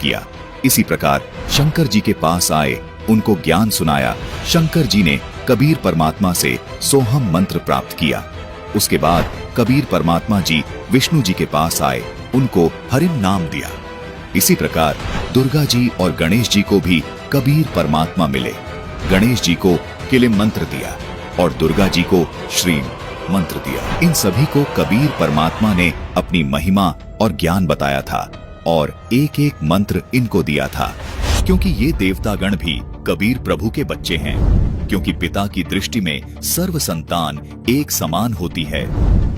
किया। इसी प्रकार शंकर जी के पास आए, उनको ज्ञान सुनाया। शंकर जी ने कबीर परमात्मा से सोहम मंत्र प्राप्त किया। उसके बाद कबीर परमात्मा जी विष्णु जी के पास आए, उनको हरिम नाम दिया। इसी प्रकार दुर्गा जी और गणेश जी को भी कबीर परमात्मा मिले। गणेश जी को किलिम मंत्र दिया और दुर्गा जी को श्रीम मंत्र दिया। इन सभी को कबीर परमात्मा ने अपनी महिमा और ज्ञान बताया था और एक एक मंत्र इनको दिया था, क्योंकि ये देवतागण भी कबीर प्रभु के बच्चे हैं। क्योंकि पिता की दृष्टि में सर्व संतान एक समान होती है।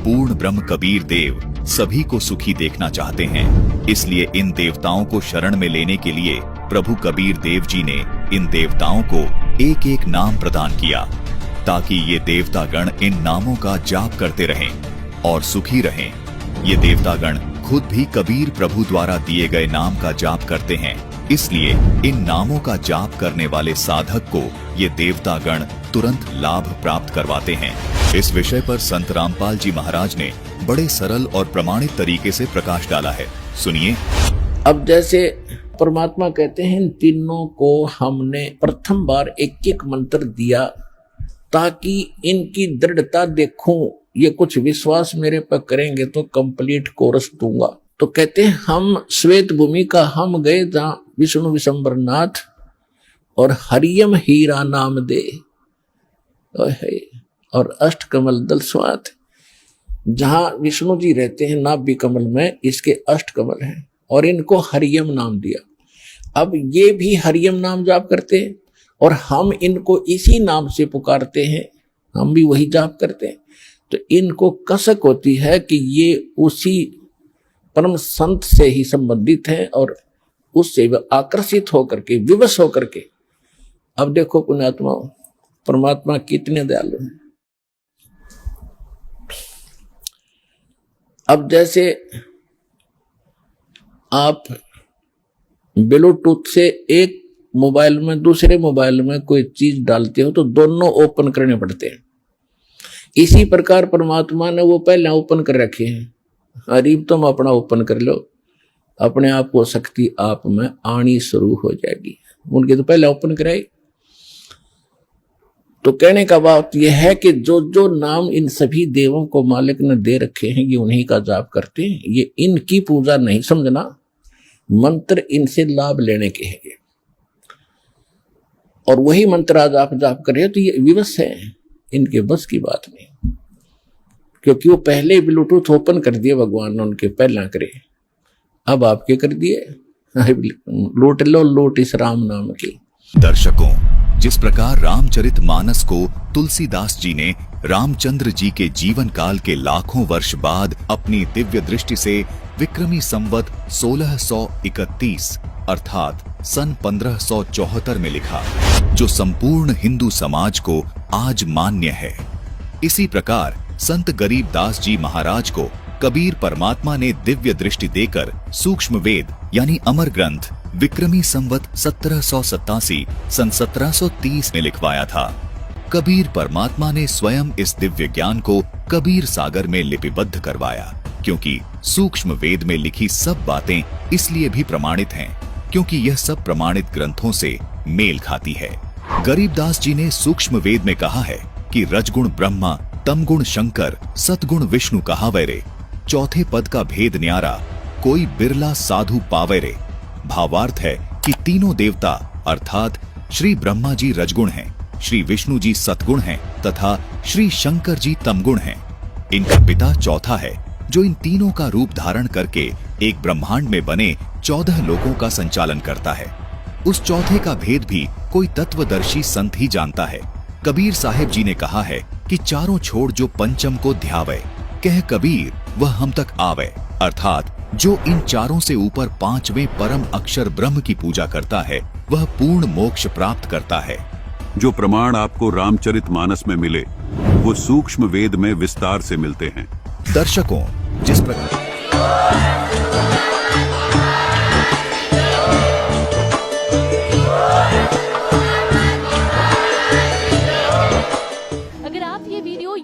पूर्ण ब्रह्म कबीर देव सभी को सुखी देखना चाहते हैं। इसलिए इन देवताओं को शरण में लेने के लिए प्रभु कबीर देव जी ने इन देवताओं को एक एक नाम प्रदान किया, ताकि ये देवतागण इन नामों का जाप करते रहें और सुखी रहें। ये देवतागण खुद भी कबीर प्रभु द्वारा दिए गए नाम का जाप करते हैं। इसलिए इन नामों का जाप करने वाले साधक को ये देवतागण तुरंत लाभ प्राप्त करवाते हैं। इस विषय पर संत रामपाल जी महाराज ने बड़े सरल और प्रमाणित तरीके से प्रकाश डाला है। सुनिए। अब जैसे परमात्मा कहते हैं, इन तीनों को हमने प्रथम बार एक एक मंत्र दिया ताकि इनकी दृढ़ता देखूं। ये कुछ विश्वास मेरे पर करेंगे तो कंप्लीट कोर्स दूंगा। तो कहते हैं हम श्वेत भूमि का हम गए जहां विष्णु विशंबर नाथ और हरियम हीरा नाम दे और अष्ट कमल दल स्वात, जहां विष्णु जी रहते हैं नाभि कमल में, इसके अष्ट कमल हैं और इनको हरियम नाम दिया। अब ये भी हरियम नाम जाप करते हैं और हम इनको इसी नाम से पुकारते हैं, हम भी वही जाप करते हैं। तो इनको कसक होती है कि ये उसी परम संत से ही संबंधित है और उससे आकर्षित होकर के, विवश होकर के। अब देखो पुण्यात्मा, परमात्मा कितने दयालु हैं। अब जैसे आप ब्लूटूथ से एक मोबाइल में दूसरे मोबाइल में कोई चीज डालते हो तो दोनों ओपन करने पड़ते हैं। इसी प्रकार परमात्मा ने वो पहले ओपन कर रखे हैं। अरीब तुम अपना ओपन कर लो, अपने आप को शक्ति आप में आनी शुरू हो जाएगी। उनके तो पहले ओपन कराई। तो कहने का बात यह है कि जो जो नाम इन सभी देवों को मालिक ने दे रखे हैं, ये उन्हीं का जाप करते हैं। ये इनकी पूजा नहीं समझना, मंत्र इनसे लाभ लेने के हैं और वही मंत्र आज आप जाप कर रहे हो तो ये विवश है, इनके बस की बात नहीं। क्योंकि वो पहले ब्लूटूथ ओपन कर दिए भगवान ने, उनके पहला करे, अब आपके कर दिए। लूट लो लूट इस राम नाम की। दर्शकों, जिस प्रकार रामचरितमानस को तुलसीदास जी ने रामचंद्र जी के जीवन काल के लाखों वर्ष बाद अपनी दिव्य दृष्टि से विक्रमी संवत 1631 अर्थात सन 1574 में लिखा, जो संपूर्ण हिंदू समाज को आज मान्य है, इसी प्रकार संत गरीबदास जी महाराज को कबीर परमात्मा ने दिव्य दृष्टि देकर सूक्ष्म वेद यानी अमर ग्रंथ विक्रमी संवत 1787 सन 1730 में लिखवाया था। कबीर परमात्मा ने स्वयं इस दिव्य ज्ञान को कबीर सागर में लिपिबद्ध करवाया, क्योंकि सूक्ष्म वेद में लिखी सब बातें इसलिए भी प्रमाणित हैं क्योंकि यह सब प्रमाणित ग्रंथों से मेल खाती है। गरीबदास जी ने सूक्ष्म वेद में कहा है कि रजगुण ब्रह्मा, तमगुण शंकर, सतगुण विष्णु कहावे रे, चौथे पद का भेद न्यारा, कोई बिरला साधु पावे रे। भावार्थ है कि तीनों देवता अर्थात श्री ब्रह्मा जी रजगुण हैं, श्री विष्णु जी सतगुण हैं तथा श्री शंकर जी तमगुण हैं। इनका पिता चौथा है, जो इन तीनों का रूप धारण करके एक ब्रह्मांड में बने 14 लोकों का संचालन करता है। उस चौथे का भेद भी कोई तत्वदर्शी संत ही जानता है। कबीर साहिब जी ने कहा है कि चारों छोड़ जो पंचम को ध्यावे, कह कबीर वह हम तक आवे, अर्थात जो इन चारों से ऊपर पांचवें परम अक्षर ब्रह्म की पूजा करता है वह पूर्ण मोक्ष प्राप्त करता है। जो प्रमाण आपको रामचरितमानस में मिले वो सूक्ष्म वेद में विस्तार से मिलते हैं। दर्शकों, जिस प्रकार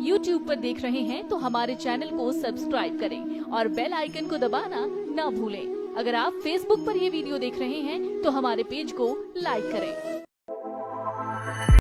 YouTube पर देख रहे हैं तो हमारे चैनल को सब्सक्राइब करें और बेल आइकन को दबाना ना भूलें। अगर आप फेसबुक पर ये वीडियो देख रहे हैं तो हमारे पेज को लाइक करें।